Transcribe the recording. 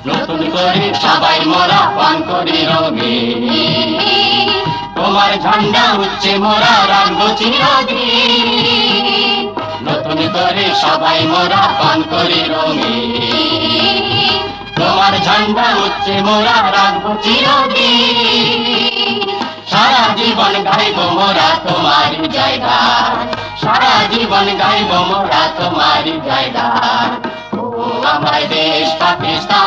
নতুন করে সবাই মোরা পান করি রঙিন। তোমার ঝান্ডা উচ্চে মোরা রাখবো চিরদিন। নতুন করে সবাই মোরা পান করি রঙিন। তোমার ঝান্ডা উচ্চে মোরা রাখবো চিরদিন। সারা জীবন গাইব মোরা তোমারি জয়গান, সারা জীবন গাইব মোরা তোমারি জয়গান। ও আমার দেশ পাকিস্তান।